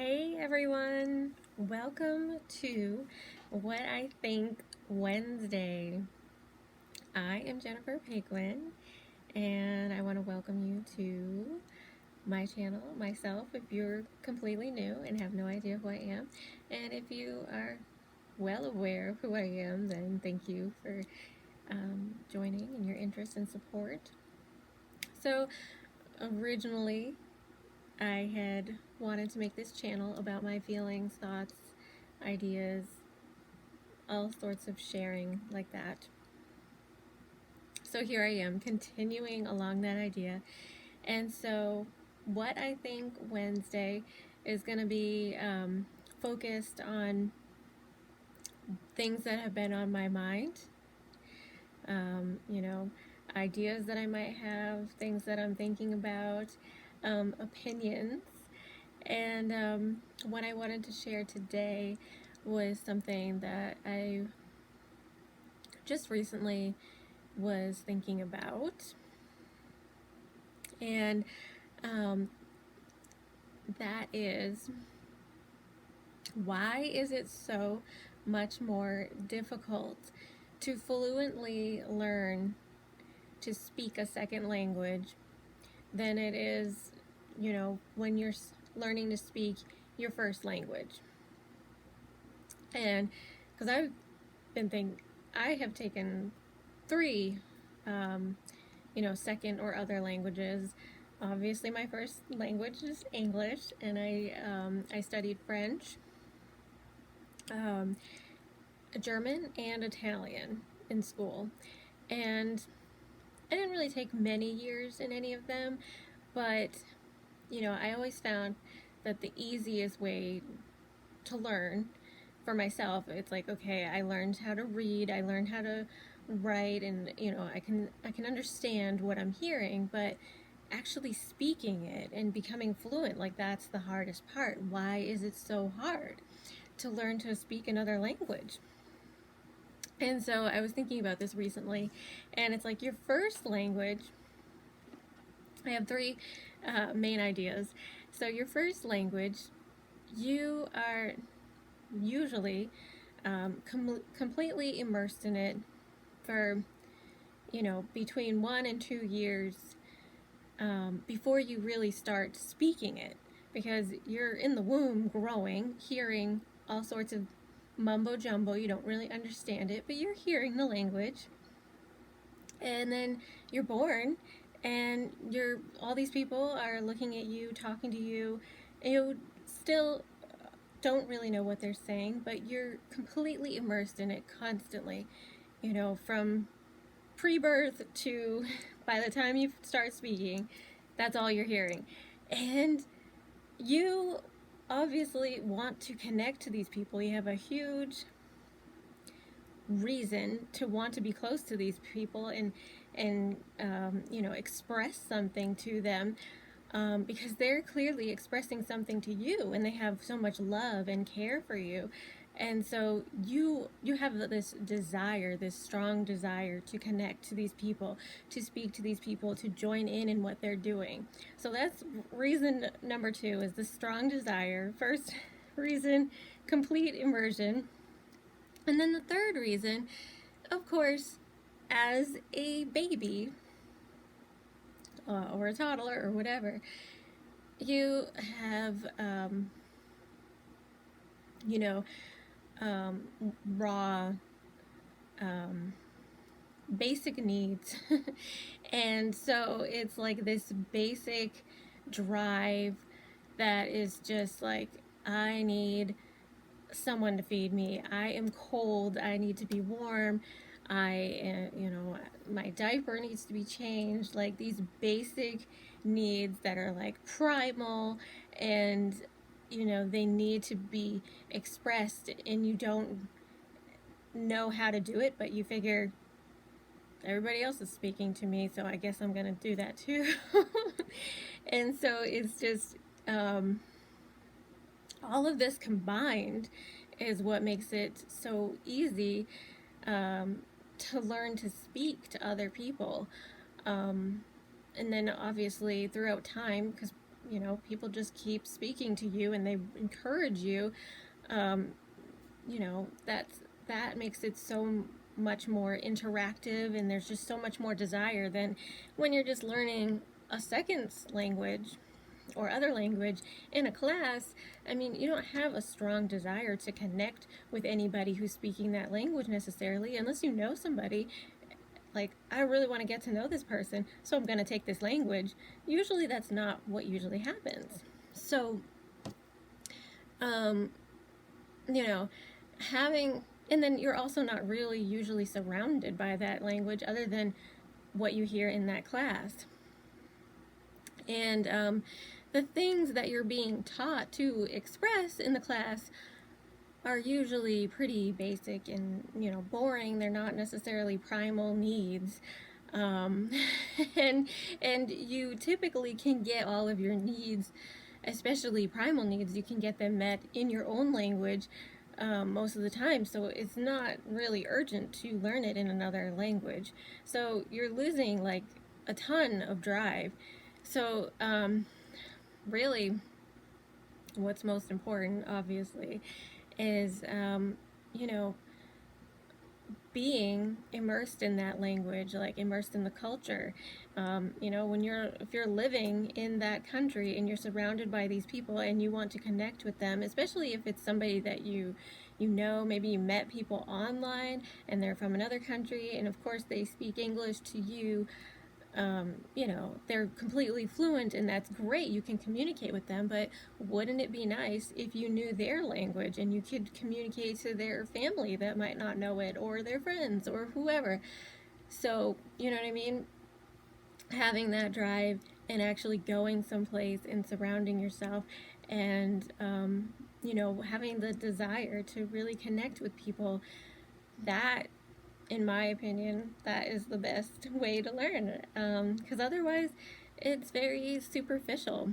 Hey everyone, welcome to What I Think Wednesday. I am Jennifer Paquin and I want to welcome you to my channel, myself, if you're completely new and have no idea who I am. And if you are well aware of who I am, then thank you for joining and your interest and support. So, originally, I had wanted to make this channel about my feelings, thoughts, ideas, all sorts of sharing like that. So here I am continuing along that idea. And so what I think Wednesday is going to be focused on things that have been on my mind, you know, ideas that I might have, things that I'm thinking about, opinions. And what I wanted to share today was something that I just recently was thinking about. And that is, why is it so much more difficult to fluently learn to speak a second language than it is, when you're learning to speak your first language? And because I have taken three, second or other languages. Obviously, my first language is English, and I studied French, German, and Italian in school. And I didn't really take many years in any of them, but I always found that the easiest way to learn for myself, it's like, okay, I learned how to read, I learned how to write, and I can understand what I'm hearing, but actually speaking it and becoming fluent, like, that's the hardest part. Why is it so hard to learn to speak another language? And so I was thinking about this recently, and it's like your first language. I have three main ideas. So your first language, you are usually completely immersed in it for between 1 and 2 years before you really start speaking it, because you're in the womb growing, hearing all sorts of mumbo jumbo. You don't really understand it, but you're hearing the language. And then you're born, and all these people are looking at you, talking to you, and you still don't really know what they're saying, but you're completely immersed in it constantly, from pre-birth to by the time you start speaking, that's all you're hearing. And you obviously want to connect to these people. You have a huge reason to want to be close to these people and express something to them, because they're clearly expressing something to you, and they have so much love and care for you. And so you have this desire, this strong desire to connect to these people, to speak to these people, to join in what they're doing. So that's reason number 2, is the strong desire. First reason, complete immersion. And then the third reason, of course, as a baby or a toddler or whatever, you have raw basic needs. And so it's like this basic drive that is just like, I need someone to feed me, I am cold, I need to be warm, my diaper needs to be changed, like these basic needs that are like primal, and they need to be expressed, and you don't know how to do it, but you figure everybody else is speaking to me, so I guess I'm gonna do that too. And so it's just all of this combined is what makes it so easy to learn to speak to other people. And then obviously throughout time, because you know, people just keep speaking to you and they encourage you, you know, that makes it so much more interactive, and there's just so much more desire than when you're just learning a second language or other language in a class. I mean, you don't have a strong desire to connect with anybody who's speaking that language necessarily, unless you know somebody. Like, I really want to get to know this person, so I'm going to take this language. Usually that's not what usually happens. So, you know, and then you're also not really usually surrounded by that language other than what you hear in that class. And the things that you're being taught to express in the class are usually pretty basic and, you know, boring. They're not necessarily primal needs. And you typically can get all of your needs, especially primal needs, you can get them met in your own language most of the time. So it's not really urgent to learn it in another language. So you're losing like a ton of drive. So really, what's most important, obviously, is, you know, being immersed in that language, like immersed in the culture. You know, if you're living in that country and you're surrounded by these people and you want to connect with them, especially if it's somebody that you know, maybe you met people online and they're from another country, and of course they speak English to you. You know, they're completely fluent, and that's great. You can communicate with them, but wouldn't it be nice if you knew their language and you could communicate to their family that might not know it, or their friends, or whoever? So, you know what I mean? Having that drive and actually going someplace and surrounding yourself and, you know, having the desire to really connect with people, that, in my opinion, that is the best way to learn, because otherwise it's very superficial.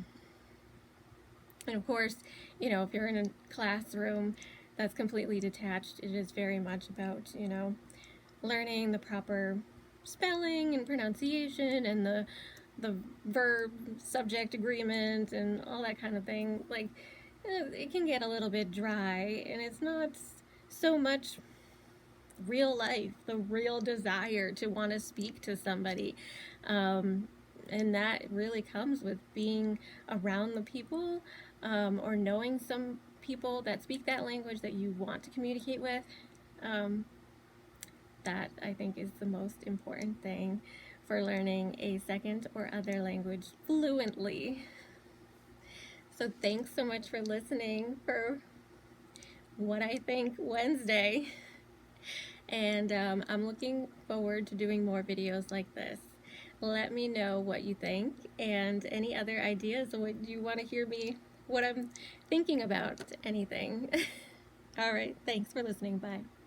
And of course, you know, if you're in a classroom that's completely detached, it is very much about, you know, learning the proper spelling and pronunciation and the verb subject agreement and all that kind of thing. Like, it can get a little bit dry, and it's not so much real life, the real desire to want to speak to somebody. And that really comes with being around the people, or knowing some people that speak that language that you want to communicate with. That, I think, is the most important thing for learning a second or other language fluently. So thanks so much for listening for What I Think Wednesday. And I'm looking forward to doing more videos like this. Let me know what you think and any other ideas or what you want to hear me, what I'm thinking about, anything. All right, thanks for listening. Bye.